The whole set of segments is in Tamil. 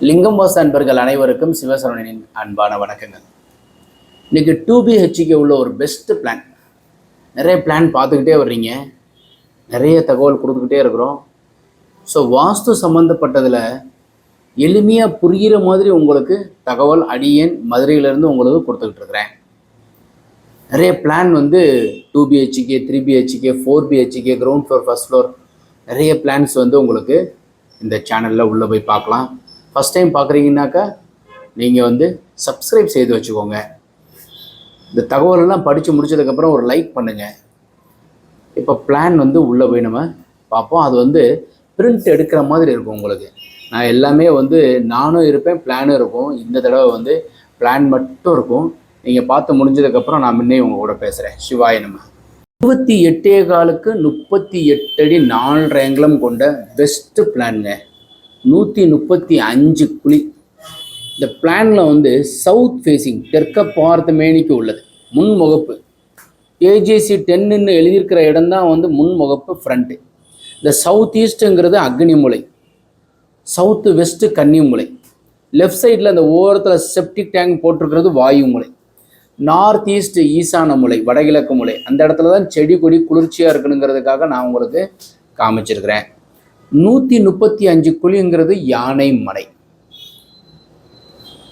லிங்கம் வாஸ் அன்பர்கள் அனைவருக்கும் சிவசரவணனின் அன்பான வணக்கங்கள். இன்னைக்கு 2BHK உள்ள ஒரு பெஸ்ட் பிளான். நிறைய பிளான் பார்த்துக்கிட்டே வர்றீங்க, நிறைய தகவல் கொடுத்துக்கிட்டே இருக்கிறோம். ஸோ வாஸ்து சம்மந்தப்பட்டதில் எளிமையாக புரிகிற மாதிரி உங்களுக்கு தகவல் அடியேன் மதுரையிலேருந்து உங்களுக்கு கொடுத்துக்கிட்டு இருக்கிறேன். நிறைய plan 2BHK, 3BHK, 4BHK, ground floor, first floor, நிறைய பிளான்ஸ் உங்களுக்கு இந்த சேனலில் உள்ளே போய் பார்க்கலாம். ஃபஸ்ட் டைம் பார்க்குறீங்கன்னாக்கா நீங்கள் சப்ஸ்கிரைப் செய்து வச்சுக்கோங்க. இந்த தகவலெல்லாம் படித்து முடித்ததுக்கப்புறம் ஒரு லைக் பண்ணுங்கள். இப்போ பிளான் உள்ளே போய் நம்ம பார்ப்போம். அது பிரிண்ட் எடுக்கிற மாதிரி இருக்கும். உங்களுக்கு நான் எல்லாமே நானும் இருப்பேன், பிளானும் இருக்கும். இந்த தடவை பிளான் மட்டும் இருக்கும். நீங்கள் பார்த்து முடிஞ்சதுக்கப்புறம் நான் முன்னே உங்கள் கூட பேசுகிறேன். சிவாய நம்ம 28 காலுக்கு 38 அடி 4 அங்குலம் கொண்ட பெஸ்ட்டு பிளானுங்க. 135 குழி. இந்த பிளானில் சவுத் ஃபேஸிங், தெற்க பார்த்த மேனிக்கு உள்ளது முன்முகப்பு. AJC 10ன்னு எழுதியிருக்கிற இடம் தான் முன்முகப்பு, ஃப்ரண்ட்டு. இந்த சவுத் ஈஸ்ட்டுங்கிறது அக்னி மூலை, சவுத்து வெஸ்ட்டு கன்னி மூலை. லெஃப்ட் சைடில் அந்த ஓரத்தில் செப்டிக் டேங்க் போட்டிருக்கிறது வாயு மூலை. நார்த் ஈஸ்ட் ஈசான மூலை, வடகிழக்கு மூலை. அந்த இடத்துல தான் செடி கொடி குளிர்ச்சியாக இருக்கணுங்கிறதுக்காக நான் உங்களுக்கு காமிச்சிருக்கிறேன். 135 குழிங்கிறது யானை மலை.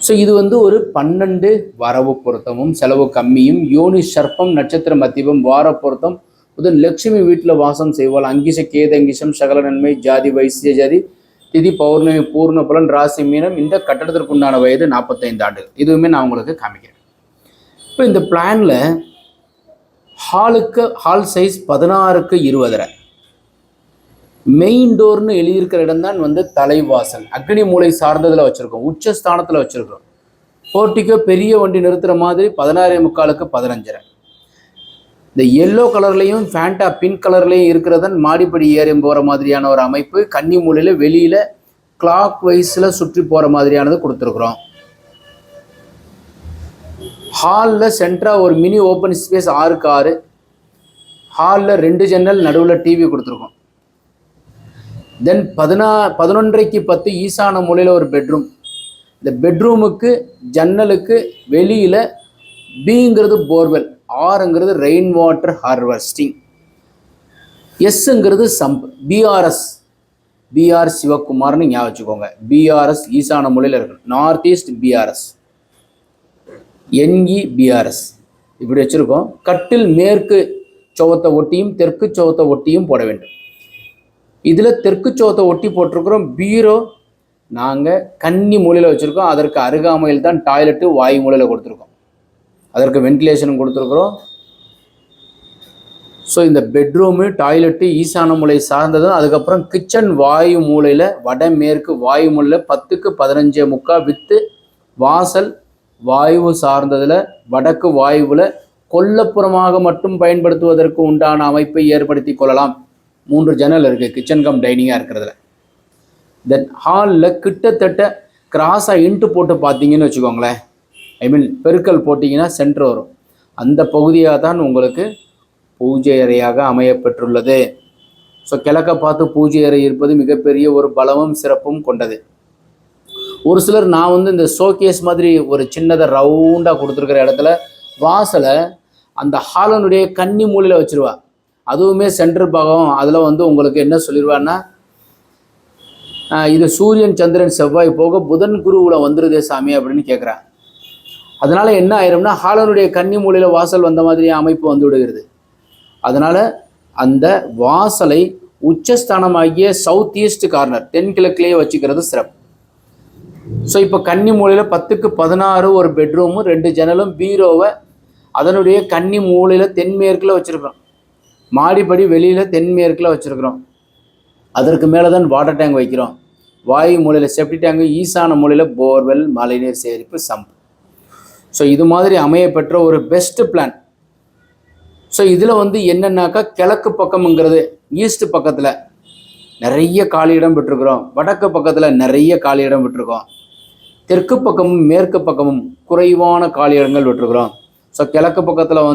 ஸோ இது ஒரு 12 வரவு பொருத்தமும் செலவு கம்மியும். யோனி சர்ப்பம், நட்சத்திர மத்தியபம், வார பொருத்தம். முதல் லட்சுமி வீட்டில் வாசம் செய்வாள். அங்கிச கேதங்கிசம், சகல நன்மை, ஜாதி வைசிய ஜாதி, திதி பௌர்ணமி, பூர்ண பலன், ராசி மீனம். இந்த கட்டடத்திற்கு உண்டான வயது 45 ஆண்டுகள். இதுவுமே நான் உங்களுக்கு காமிக்கிறேன். இப்போ இந்த பிளானில் ஹால் சைஸ் 16க்கு 20. மெயின் டோர்னு எழுதியிருக்கிற இடம் தான் தலைவாசல், அக்னி மூலை சார்ந்ததில் வச்சுருக்கோம், உச்சஸ்தானத்தில் வச்சுருக்கோம். போர்ட்டிக்கோ பெரிய வண்டி நிறுத்துகிற மாதிரி 16.75க்கு 15. இந்த எல்லோ கலர்லேயும் ஃபேண்டா பிங்க் கலர்லேயும் இருக்கிறதன் மாடிப்படி ஏறி போகிற மாதிரியான ஒரு அமைப்பு. கன்னி மூலையில் வெளியில் கிளாக் வைஸில் சுற்றி போகிற மாதிரியானது கொடுத்துருக்குறோம். ஹாலில் சென்டராக ஒரு மினி ஓப்பன் ஸ்பேஸ் 6க்கு 6. ஹாலில் 2 ஜன்னல், நடுவில் டிவி கொடுத்துருக்கோம். தென் 11:30க்கு 10 ஈசான மூலையில் ஒரு பெட்ரூம். இந்த பெட்ரூமுக்கு ஜன்னலுக்கு வெளியில் பிங்கிறது போர்வெல், ஆறுங்கிறது ரெயின் வாட்டர் ஹார்வெஸ்டிங், எஸ்ங்கிறது சம்ப். BR சிவகுமார்னு ஞாபகம் வச்சுக்கோங்க. BRS ஈசான மூலையில் இருக்கு. நார்த் ஈஸ்ட் BRS, NEBRS இப்படி வச்சுருக்கோம். கட்டில் மேற்கு சோவத்தை ஒட்டியும் தெற்கு சோவத்தை ஒட்டியும் போட வேண்டும். இதில் தெற்கு சோவத்தை ஒட்டி போட்டிருக்கிறோம். பீரோ நாங்கள் கன்னி மூலையில் வச்சுருக்கோம். அதற்கு அருகாமையில் தான் டாய்லெட்டு வாயு மூலையில் கொடுத்துருக்கோம். அதற்கு வென்டிலேஷன் கொடுத்துருக்குறோம். ஸோ இந்த பெட்ரூமு, டாய்லெட்டு ஈசான மூலை சார்ந்தது. அதுக்கப்புறம் கிச்சன் வாயு மூலையில், வடமேற்கு வாயு மூலையில் 10க்கு 15.75 வித்து வாசல் வாயு சார்ந்ததில். வடக்கு வாயுவில் கொல்லப்புறமாக மட்டும் பயன்படுத்துவதற்கு உண்டான அமைப்பை ஏற்படுத்தி கொள்ளலாம். 3 ஜன்னல் இருக்குது, கிச்சன் கம் டைனிங்காக இருக்கிறதுல. தென் ஹாலில் கிட்டத்தட்ட கிராஸாக இன்ட்டு போட்டு பார்த்தீங்கன்னு வச்சுக்கோங்களேன், பெருக்கல் போட்டிங்கன்னா சென்டர் வரும். அந்த பகுதியாக தான் உங்களுக்கு பூஜை அறையாக அமையப்பெற்றுள்ளது. ஸோ கிழக்க பார்த்து பூஜை அறை இருப்பது மிகப்பெரிய ஒரு பலமும் சிறப்பும் கொண்டது. ஒரு சிலர் நான் இந்த ஷோகேஸ் மாதிரி ஒரு சின்னதை ரவுண்டாக கொடுத்துருக்கிற இடத்துல வாசலை அந்த ஹாலனுடைய கன்னி மூலையில் வச்சுருவா. அதுவுமே சென்டர் பாகம். அதில் உங்களுக்கு என்ன சொல்லிடுவான்னா, இது சூரியன் சந்திரன் செவ்வாய் போக புதன் குருவில் வந்துருதே சாமி அப்படின்னு கேட்குறான். அதனால் என்ன ஆயிரும்னா, ஹாலனுடைய கன்னி மூலையில் வாசல் வந்த மாதிரி அமைப்பு விடுகிறது. அதனால் அந்த வாசலை உச்சஸ்தானமாகிய சவுத் ஈஸ்ட் கார்னர், தென்கிழக்கிலேயே வச்சுக்கிறது சிறப்பு. ஸோ இப்போ கன்னி மூலையில் 10க்கு 16 ஒரு பெட்ரூமு, 2 ஜன்னலும், பீரோவை அதனுடைய கன்னி மூலையில் தென்மேற்கில் வச்சுருக்கிறோம். மாடிப்படி வெளியில் தென்மேற்கில் வச்சுருக்கிறோம். அதற்கு மேலே தான் வாட்டர் டேங்க் வைக்கிறோம். வாயு மூலையில் செப்டி டேங்கு, ஈசான மூலையில் போர்வெல், மழைநீர் சேகரிப்பு, சம்ப். ஸோ இது மாதிரி அமையப்பெற்ற ஒரு பெஸ்ட்டு பிளான். ஸோ இதில் என்னென்னாக்கா, கிழக்கு பக்கம்ங்கிறது ஈஸ்ட் பக்கத்தில் நிறைய காலி இடம் விட்டுருக்குறோம். வடக்கு பக்கத்தில் நிறைய காலி இடம் விட்டுருக்கோம். தெற்கு பக்கமும் மேற்கு பக்கமும் குறைவான காலி இடங்கள் விட்டுருக்குறோம். ஸோ கிழக்கு பக்கத்தில்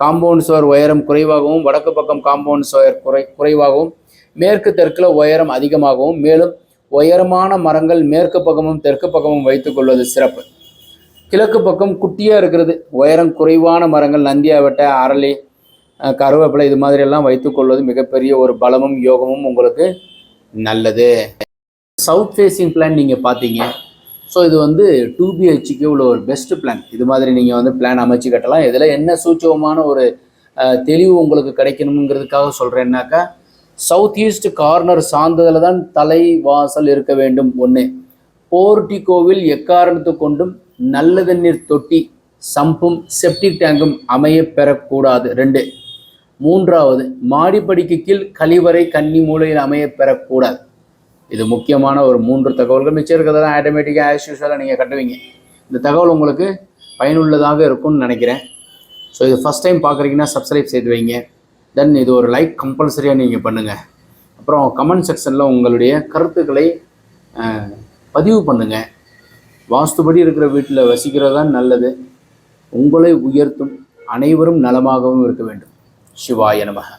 காம்பவுண்ட் சுவர் உயரம் குறைவாகவும், வடக்கு பக்கம் காம்பவுண்ட் சுவர் குறைவாகவும், மேற்கு தெற்கில் உயரம் அதிகமாகவும், மேலும் உயரமான மரங்கள் மேற்கு பக்கமும் தெற்கு பக்கமும் வைத்துக்கொள்வது சிறப்பு. கிழக்கு பக்கம் குட்டியாக இருக்கிறது, உயரம் குறைவான மரங்கள் நந்தியாவட்டை, அரளி, கருவேப்பிலை இது மாதிரியெல்லாம் வைத்துக்கொள்வது மிகப்பெரிய ஒரு பலமும் யோகமும் உங்களுக்கு நல்லது. சவுத் ஃபேஸிங் பிளான் நீங்கள் பார்த்தீங்க. ஸோ இது வந்து 2BHK உள்ள ஒரு பெஸ்ட் பிளான். இது மாதிரி நீங்கள் வந்து பிளான் அமைச்சு கட்டலாம். இதில் என்ன சூட்சமான ஒரு தெளிவு உங்களுக்கு கிடைக்கணுங்கிறதுக்காக சொல்கிறேன்னாக்கா, சவுத் ஈஸ்ட் கார்னர் சார்ந்ததில் தான் தலை வாசல் இருக்க வேண்டும். ஒன்று, போர்டிகோவில் எக்காரணத்து கொண்டும் நல்ல தண்ணீர் தொட்டி, சம்பும் செப்டிக் டேங்கும் அமைய பெறக்கூடாது. 2, மூன்றாவது, மாடிப்படிக்கு கீழ் கழிவறை கன்னி மூலையில் அமைய பெறக்கூடாது. இது முக்கியமான ஒரு 3 தகவல்கள். மிச்சம் இருக்கிறதெல்லாம் ஆட்டோமேட்டிக்காக ஆஸ் யூஸ்வலாக நீங்கள் கட்டுவீங்க. இந்த தகவல் உங்களுக்கு பயனுள்ளதாக இருக்கும்னு நினைக்கிறேன். ஸோ இது ஃபஸ்ட் டைம் பார்க்குறீங்கன்னா சப்ஸ்கிரைப் செய்து வைங்க. தென் இது ஒரு லைக் கம்பல்சரியாக நீங்கள் பண்ணுங்கள். அப்புறம் கமெண்ட் செக்ஷனில் உங்களுடைய கருத்துக்களை பதிவு பண்ணுங்கள். வாஸ்துபடி இருக்கிற வீட்டில் வசிக்கிறது தான் நல்லது. உங்களை உயர்த்தும், அனைவரும் நலமாகவும் இருக்க வேண்டும். சிவாய நமக.